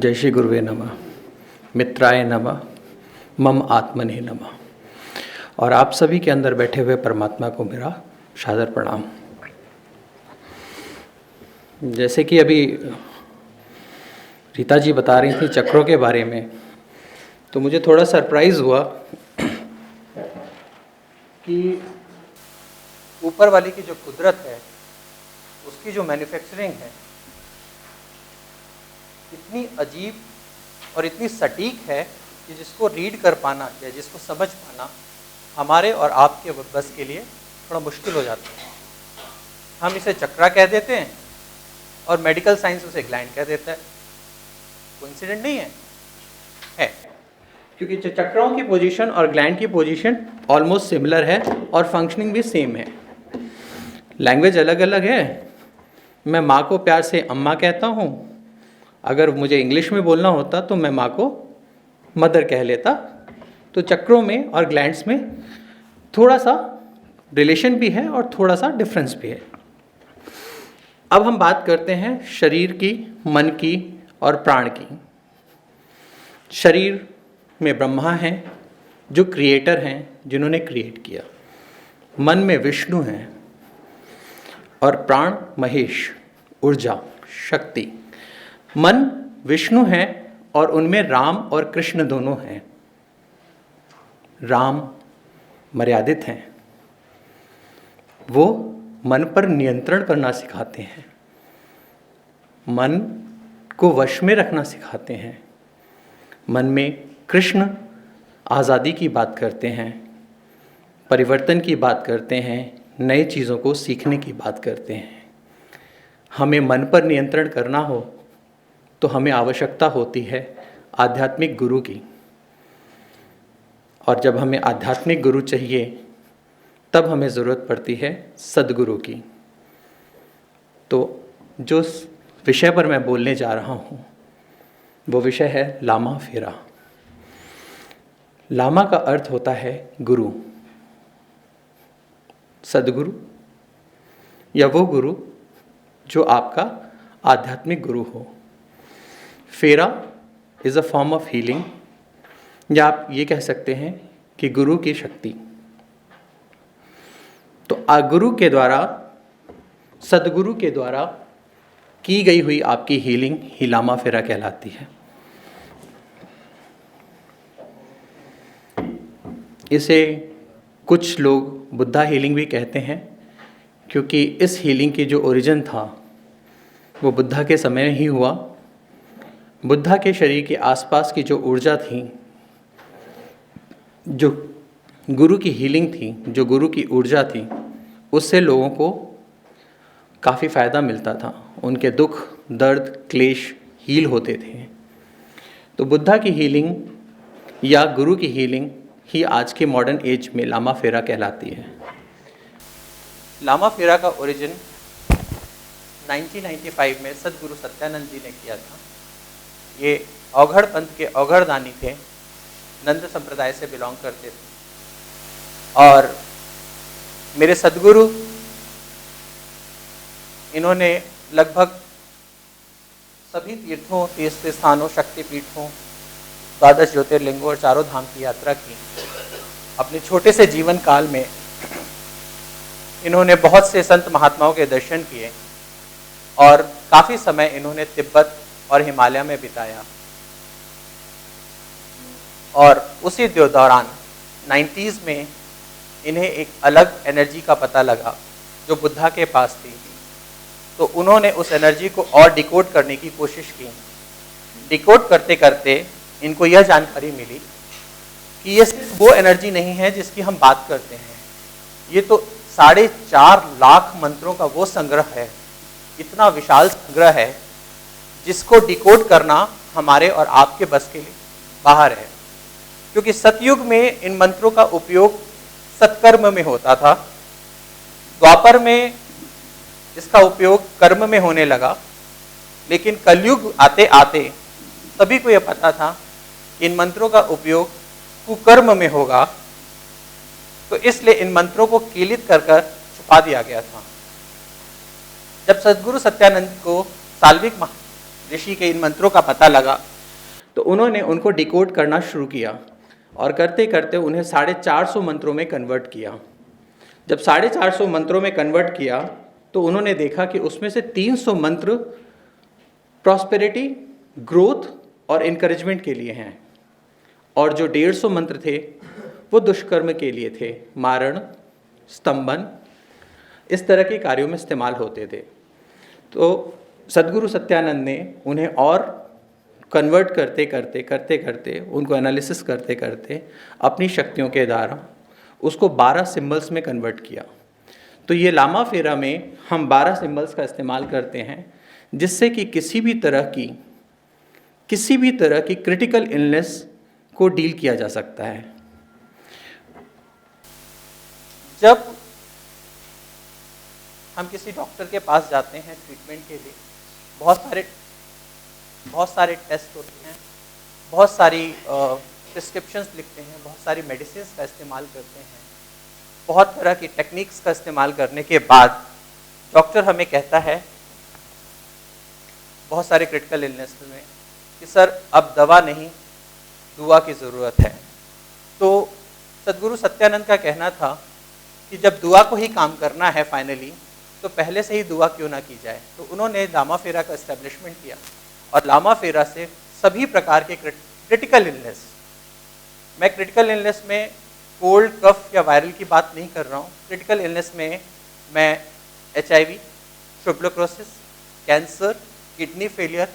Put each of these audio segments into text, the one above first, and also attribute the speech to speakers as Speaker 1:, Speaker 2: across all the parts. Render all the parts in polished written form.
Speaker 1: जय श्री गुरुवे नमः, मित्राय नमः, मम आत्मने नमः। और आप सभी के अंदर बैठे हुए परमात्मा को मेरा सादर प्रणाम। जैसे कि अभी रीता जी बता रही थी चक्रों के बारे में, तो मुझे थोड़ा सरप्राइज़ हुआ कि ऊपर वाली की जो कुदरत है, उसकी जो मैन्युफैक्चरिंग है, इतनी अजीब और इतनी सटीक है कि जिसको रीड कर पाना या जिसको समझ पाना हमारे और आपके बस के लिए थोड़ा मुश्किल हो जाता है। हम इसे चक्रा कह देते हैं और मेडिकल साइंस उसे ग्लैंड कह देता है। कोइंसिडेंट नहीं है, क्योंकि चक्रों की पोजीशन और ग्लैंड की पोजीशन ऑलमोस्ट सिमिलर है और फंक्शनिंग भी सेम है। लैंग्वेज अलग अलग है। मैं माँ को प्यार से अम्मा कहता हूँ, अगर मुझे इंग्लिश में बोलना होता तो मैं माँ को मदर कह लेता। तो चक्रों में और ग्लैंड्स में थोड़ा सा रिलेशन भी है और थोड़ा सा डिफरेंस भी है। अब हम बात करते हैं शरीर की, मन की और प्राण की। शरीर में ब्रह्मा हैं जो क्रिएटर हैं, जिन्होंने क्रिएट किया। मन में विष्णु हैं और प्राण महेश, ऊर्जा, शक्ति। मन विष्णु है और उनमें राम और कृष्ण दोनों हैं। राम मर्यादित हैं, वो मन पर नियंत्रण करना सिखाते हैं, मन को वश में रखना सिखाते हैं। मन में कृष्ण आज़ादी की बात करते हैं, परिवर्तन की बात करते हैं, नए चीज़ों को सीखने की बात करते हैं। हमें मन पर नियंत्रण करना हो तो हमें आवश्यकता होती है आध्यात्मिक गुरु की। और जब हमें आध्यात्मिक गुरु चाहिए तब हमें ज़रूरत पड़ती है सद्गुरु की। तो जो विषय पर मैं बोलने जा रहा हूँ वो विषय है लामा फेरा। लामा का अर्थ होता है गुरु, सद्गुरु या वो गुरु जो आपका आध्यात्मिक गुरु हो। फेरा is a form of healing, या आप ये कह सकते हैं कि गुरु की शक्ति। तो गुरु के द्वारा, सद्गुरु के द्वारा की गई हुई आपकी हीलिंग ही लामा फेरा कहलाती है। इसे कुछ लोग बुद्धा हीलिंग भी कहते हैं, क्योंकि इस हीलिंग की जो ओरिजिन था वो बुद्धा के समय ही हुआ। बुद्धा के शरीर के आसपास की जो ऊर्जा थी, जो गुरु की हीलिंग थी, जो गुरु की ऊर्जा थी, उससे लोगों को काफ़ी फ़ायदा मिलता था। उनके दुख, दर्द, क्लेश हील होते थे। तो बुद्धा की हीलिंग या गुरु की हीलिंग ही आज के मॉडर्न एज में लामा फेरा कहलाती है। लामा फेरा का ओरिजिन 1995 में सद्गुरु सत्यानंद जी ने किया था। ये अवघड़ पंथ के अवघड़ दानी थे, नंद संप्रदाय से बिलोंग करते थे। और मेरे सद्गुरु, इन्होंने लगभग सभी तीर्थों, तीर्थ स्थानों, शक्तिपीठों, 12 ज्योतिर्लिंगों और चारों धाम की यात्रा की। अपने छोटे से जीवन काल में इन्होंने बहुत से संत महात्माओं के दर्शन किए और काफ़ी समय इन्होंने तिब्बत और हिमालय में बिताया। और उसी दौरान 90s में इन्हें एक अलग एनर्जी का पता लगा जो बुद्धा के पास थी। तो उन्होंने उस एनर्जी को और डिकोड करने की कोशिश की। डिकोड करते करते इनको यह जानकारी मिली कि ये सिर्फ वो एनर्जी नहीं है जिसकी हम बात करते हैं, ये तो 4.5 लाख मंत्रों का वो संग्रह है, इतना विशाल संग्रह है जिसको डिकोड करना हमारे और आपके बस के लिए बाहर है। क्योंकि सतयुग में इन मंत्रों का उपयोग सत्कर्म में होता था, द्वापर में इसका उपयोग कर्म में होने लगा, लेकिन कलयुग आते आते सभी को यह पता था कि इन मंत्रों का उपयोग कुकर्म में होगा। तो इसलिए इन मंत्रों को कीलित कर छुपा दिया गया था। जब सद्गुरु सत्यानंद को साल्विक ऋषि के इन मंत्रों का पता लगा तो उन्होंने उनको डिकोड करना शुरू किया और करते करते उन्हें 450 मंत्रों में कन्वर्ट किया। जब 450 मंत्रों में कन्वर्ट किया तो उन्होंने देखा कि उसमें से 300 मंत्र प्रॉस्पेरिटी, ग्रोथ और इनकरेजमेंट के लिए हैं, और जो 150 मंत्र थे वो दुष्कर्म के लिए थे, मारण, स्तंभन, इस तरह के कार्यों में इस्तेमाल होते थे। तो सद्गुरु सत्यानंद ने उन्हें और कन्वर्ट करते करते उनको एनालिसिस करते करते अपनी शक्तियों के द्वारा उसको 12 सिंबल्स में कन्वर्ट किया। तो ये लामा फेरा में हम 12 सिंबल्स का इस्तेमाल करते हैं, जिससे कि किसी भी तरह की क्रिटिकल इलनेस को डील किया जा सकता है। जब हम किसी डॉक्टर के पास जाते हैं ट्रीटमेंट के लिए, बहुत सारे टेस्ट होते हैं, बहुत सारी प्रिस्क्रिप्शंस लिखते हैं, बहुत सारी मेडिसिन का इस्तेमाल करते हैं, बहुत तरह की टेक्निक्स का इस्तेमाल करने के बाद डॉक्टर हमें कहता है बहुत सारे क्रिटिकल इलनेस में कि सर अब दवा नहीं, दुआ की ज़रूरत है। तो सद्गुरु सत्यानंद का कहना था कि जब दुआ को ही काम करना है फाइनली, तो पहले से ही दुआ क्यों ना की जाए। तो उन्होंने लामा फेरा का इस्टेब्लिशमेंट किया और लामा फेरा से सभी प्रकार के क्रिटिकल इलनेस, मैं क्रिटिकल इलनेस में कोल्ड, कफ या वायरल की बात नहीं कर रहा हूँ, क्रिटिकल इलनेस में मैं HIV, tuberculosis, cancer, kidney failure,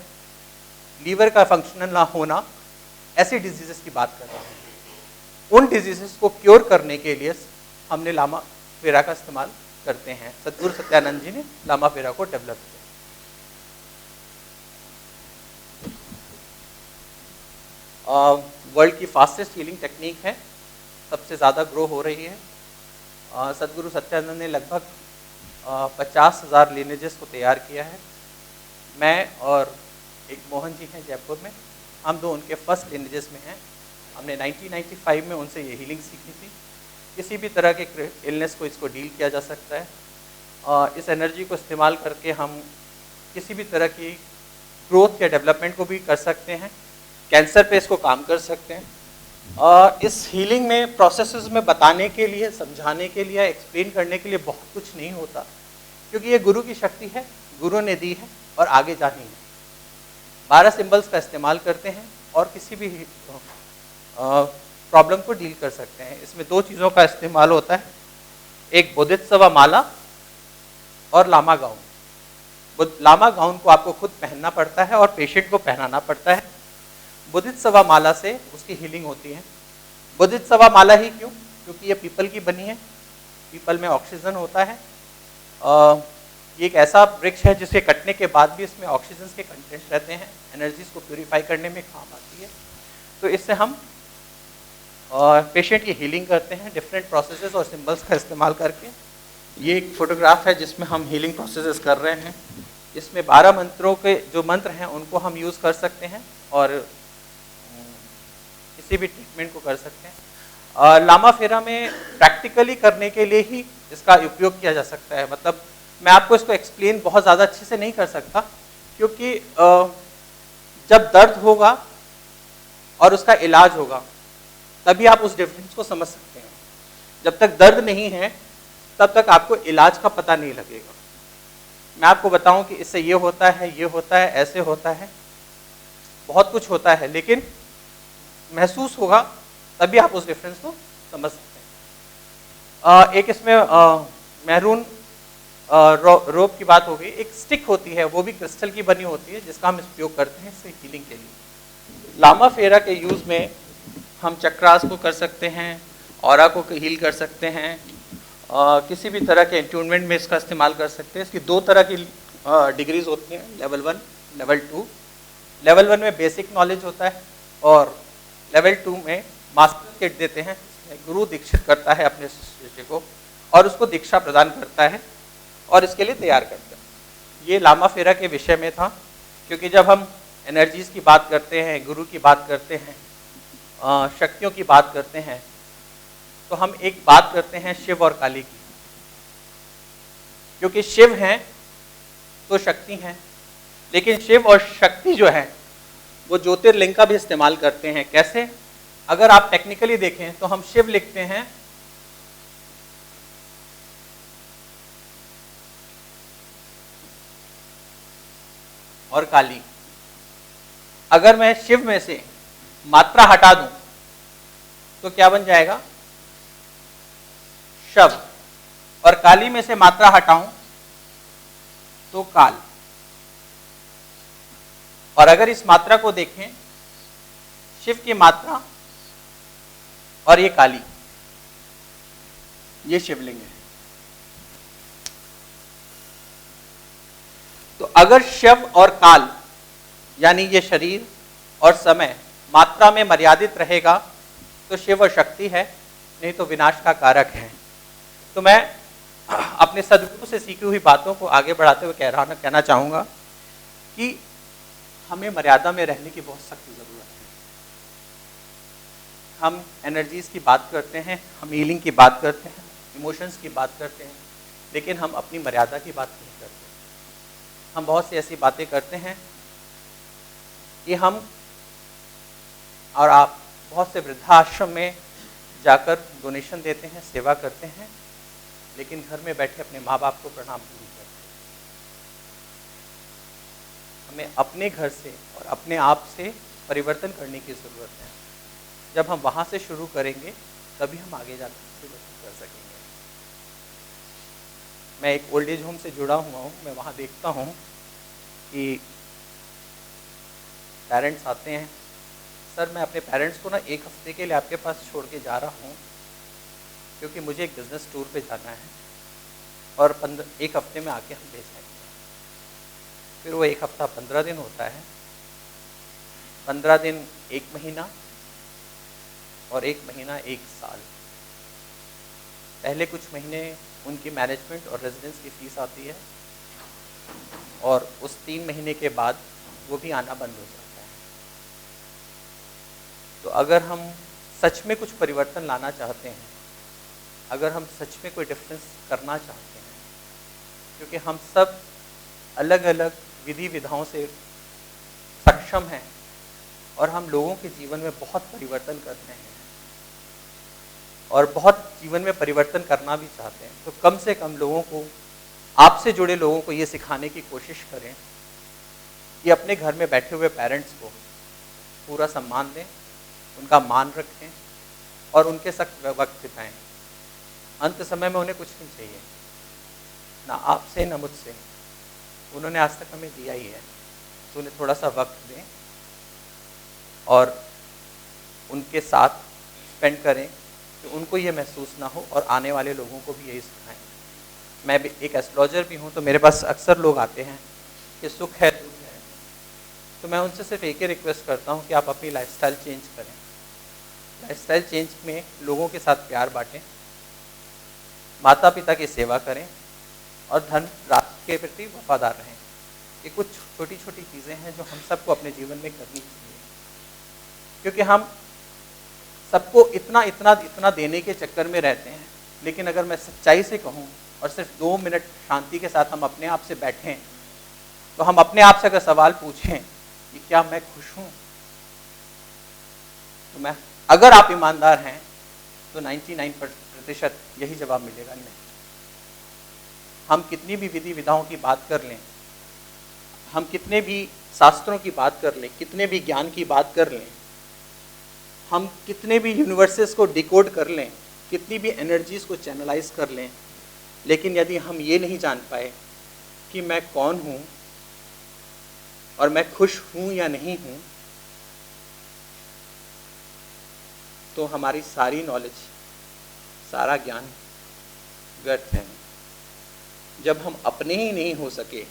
Speaker 1: liver का फंक्शनल ना होना, ऐसी डिजीजेस की बात कर रहा हूँ। उन डिजीजेस को क्योर करने के लिए हमने लामा फेरा का इस्तेमाल करते हैं। सद्गुरु सत्यानंद जी ने लामा फेरा को डेवलप किया। वर्ल्ड की फास्टेस्ट हीलिंग टेक्निक है, सबसे ज़्यादा ग्रो हो रही है। सद्गुरु सत्यानंद ने लगभग 50,000 लिनेजेस को तैयार किया है। मैं और एक मोहन जी हैं जयपुर में, हम दो उनके फर्स्ट लिनेजेस में हैं। हमने 1995 में उनसे ये हीलिंग सीखी थी। किसी भी तरह के इलनेस को इसको डील किया जा सकता है। इस एनर्जी को इस्तेमाल करके हम किसी भी तरह की ग्रोथ या डेवलपमेंट को भी कर सकते हैं, कैंसर पे इसको काम कर सकते हैं। इस हीलिंग में प्रोसेसेस में बताने के लिए, समझाने के लिए, एक्सप्लेन करने के लिए बहुत कुछ नहीं होता, क्योंकि ये गुरु की शक्ति है, गुरु ने दी है और आगे जानी है। 12 सिंबल्स का इस्तेमाल करते हैं और किसी भी प्रॉब्लम को डील कर सकते हैं। इसमें 2 चीज़ों का इस्तेमाल होता है, एक बोधिसत्व माला और लामा गाउन। लामा गाउन को आपको खुद पहनना पड़ता है और पेशेंट को पहनाना पड़ता है। बोधिसत्व माला से उसकी हीलिंग होती है। बोधिसत्व माला ही क्यों? क्योंकि ये पीपल की बनी है, पीपल में ऑक्सीजन होता है। ये एक ऐसा वृक्ष है जिसके कटने के बाद भी इसमें ऑक्सीजन के कंटेंट रहते हैं, एनर्जीज को प्यूरिफाई करने में काम आती है। तो इससे हम पेशेंट की हीलिंग करते हैं डिफरेंट प्रोसेसेस और सिंबल्स का इस्तेमाल करके। ये एक फोटोग्राफ है जिसमें हम हीलिंग प्रोसेसेस कर रहे हैं। इसमें 12 मंत्रों के जो मंत्र हैं उनको हम यूज़ कर सकते हैं और किसी भी ट्रीटमेंट को कर सकते हैं। लामा फेरा में प्रैक्टिकली करने के लिए ही इसका उपयोग किया जा सकता है। मतलब मैं आपको इसको एक्सप्लेन बहुत ज़्यादा अच्छे से नहीं कर सकता, क्योंकि जब दर्द होगा और उसका इलाज होगा तभी आप उस डिफरेंस को समझ सकते हैं। जब तक दर्द नहीं है तब तक आपको इलाज का पता नहीं लगेगा। मैं आपको बताऊं कि इससे ये होता है, ये होता है, ऐसे होता है, बहुत कुछ होता है, लेकिन महसूस होगा तभी आप उस डिफरेंस को समझ सकते हैं। एक इसमें मैरून रोप की बात हो गई। एक स्टिक होती है, वो भी क्रिस्टल की बनी होती है, जिसका हम उपयोग करते हैं इससे हीलिंग के लिए। लामा फेरा के यूज़ में हम चक्रास को कर सकते हैं, ऑरा को हील कर सकते हैं, किसी भी तरह के एंट्यूनमेंट में इसका इस्तेमाल कर सकते हैं। इसकी 2 तरह की डिग्रीज होती हैं, लेवल 1, लेवल 2। लेवल 1 में बेसिक नॉलेज होता है और लेवल 2 में मास्टर किट देते हैं। गुरु दीक्षित करता है अपने शिष्य को और उसको दीक्षा प्रदान करता है और इसके लिए तैयार करता है। ये लामा फेरा के विषय में था, क्योंकि जब हम एनर्जीज की बात करते हैं, गुरु की बात करते हैं, शक्तियों की बात करते हैं, तो हम एक बात करते हैं शिव और काली की। क्योंकि शिव हैं तो शक्ति हैं, लेकिन शिव और शक्ति जो है वो ज्योतिर्लिंग का भी इस्तेमाल करते हैं। कैसे? अगर आप टेक्निकली देखें तो हम शिव लिखते हैं और काली। अगर मैं शिव में से मात्रा हटा दूं तो क्या बन जाएगा? शव। और काली में से मात्रा हटाऊं तो काल। और अगर इस मात्रा को देखें, शिव की मात्रा और ये काली, ये शिवलिंग है। तो अगर शव और काल यानी ये शरीर और समय मात्रा में मर्यादित रहेगा तो शिव शक्ति है, नहीं तो विनाश का कारक है। तो मैं अपने सदगुरु से सीखी हुई बातों को आगे बढ़ाते हुए कहना चाहूँगा कि हमें मर्यादा में रहने की बहुत सख्त ज़रूरत है। हम एनर्जीज़ की बात करते हैं, हम हीलिंग की बात करते हैं, इमोशंस की बात करते हैं, लेकिन हम अपनी मर्यादा की बात नहीं करते। हम बहुत सी ऐसी बातें करते हैं कि हम और आप बहुत से वृद्धाश्रम में जाकर डोनेशन देते हैं, सेवा करते हैं, लेकिन घर में बैठे अपने माँ बाप को प्रणाम नहीं करते। हमें अपने घर से और अपने आप से परिवर्तन करने की ज़रूरत है। जब हम वहाँ से शुरू करेंगे तभी हम आगे जाकर परिवर्तन कर सकेंगे। मैं एक ओल्ड एज होम से जुड़ा हुआ हूँ, मैं वहाँ देखता हूँ कि पेरेंट्स आते हैं, सर मैं अपने पेरेंट्स को ना 1 हफ्ते के लिए आपके पास छोड़ के जा रहा हूँ क्योंकि मुझे एक बिज़नेस टूर पे जाना है और 1 हफ्ते में आके हम भेज जाएंगे। फिर वो 1 हफ्ता 15 दिन होता है, 15 दिन 1 महीना और 1 महीना 1 साल। पहले कुछ महीने उनकी मैनेजमेंट और रेजिडेंस की फ़ीस आती है और उस 3 महीने के बाद वो भी आना बंद हो जाता है। तो अगर हम सच में कुछ परिवर्तन लाना चाहते हैं, अगर हम सच में कोई डिफरेंस करना चाहते हैं, क्योंकि हम सब अलग अलग विधि विधाओं से सक्षम हैं और हम लोगों के जीवन में बहुत परिवर्तन करते हैं और बहुत जीवन में परिवर्तन करना भी चाहते हैं, तो कम से कम लोगों को, आपसे जुड़े लोगों को ये सिखाने की कोशिश करें कि अपने घर में बैठे हुए पेरेंट्स को पूरा सम्मान दें, उनका मान रखें और उनके साथ वक्त बिताएं। अंत समय में उन्हें कुछ नहीं चाहिए, ना आपसे ना मुझसे, उन्होंने आज तक हमें दिया ही है, तो उन्हें थोड़ा सा वक्त दें और उनके साथ स्पेंड करें कि उनको ये महसूस ना हो और आने वाले लोगों को भी यही सिखाएं। मैं भी एक एस्ट्रोलॉजर भी हूँ, तो मेरे पास अक्सर लोग आते हैं कि सुख है दुख है, तो मैं उनसे सिर्फ एक ही रिक्वेस्ट करता हूँ कि आप अपनी लाइफस्टाइल चेंज करें। लाइफस्टाइल चेंज में लोगों के साथ प्यार बांटें, माता पिता की सेवा करें और धन राष्ट्र के प्रति वफादार रहें। ये कुछ छोटी छोटी चीज़ें हैं जो हम सबको अपने जीवन में करनी चाहिए, क्योंकि हम सबको इतना इतना इतना देने के चक्कर में रहते हैं। लेकिन अगर मैं सच्चाई से कहूँ और सिर्फ 2 मिनट शांति के साथ हम अपने आप से बैठें, तो हम अपने आप से अगर सवाल पूछें कि क्या मैं खुश हूँ, तो मैं, अगर आप ईमानदार हैं तो 99% यही जवाब मिलेगा, नहीं। हम कितनी भी विधि विधाओं की बात कर लें, हम कितने भी शास्त्रों की बात कर लें, कितने भी ज्ञान की बात कर लें, हम कितने भी यूनिवर्सेस को डिकोड कर लें, कितनी भी एनर्जीज को चैनलाइज कर लें, लेकिन यदि हम ये नहीं जान पाए कि मैं कौन हूँ और मैं खुश हूँ या नहीं हूँ, तो हमारी सारी नॉलेज, सारा ज्ञान व्यर्थ है। जब हम अपने ही नहीं हो सके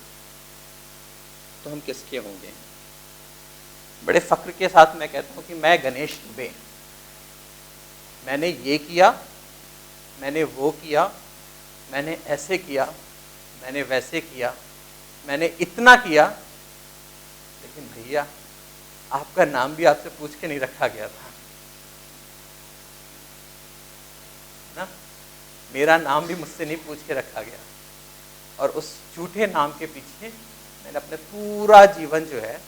Speaker 1: तो हम किसके होंगे? बड़े फक्र के साथ मैं कहता हूँ कि मैं गणेश दुबे, मैंने ये किया, मैंने वो किया, मैंने ऐसे किया, मैंने वैसे किया, मैंने इतना किया, लेकिन भैया आपका नाम भी आपसे पूछ के नहीं रखा गया था ना, मेरा नाम भी मुझसे नहीं पूछ के रखा गया, और उस झूठे नाम के पीछे मैंने अपने पूरा जीवन जो है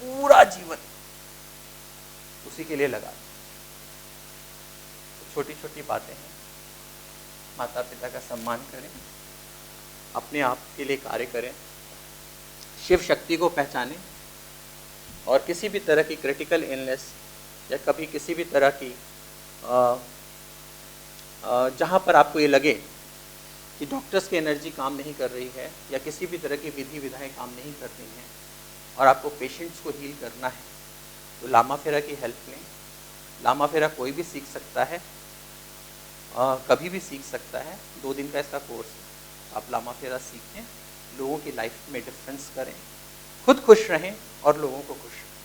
Speaker 1: पूरा जीवन उसी के लिए लगा दें। तो छोटी छोटी बातें हैं, माता पिता का सम्मान करें, अपने आप के लिए कार्य करें, शिव शक्ति को पहचानें, और किसी भी तरह की क्रिटिकल इलनेस या कभी किसी भी तरह की जहाँ पर आपको ये लगे कि डॉक्टर्स की एनर्जी काम नहीं कर रही है या किसी भी तरह की विधि विधाएं काम नहीं कर रही हैं और आपको पेशेंट्स को हील करना है, तो लामा फेरा की हेल्प लें। लामा फेरा कोई भी सीख सकता है, कभी भी सीख सकता है। 2 दिन का इसका कोर्स है। आप लामा फेरा सीखें, लोगों की लाइफ में डिफरेंस करें, खुद खुश रहें और लोगों को खुश रखें।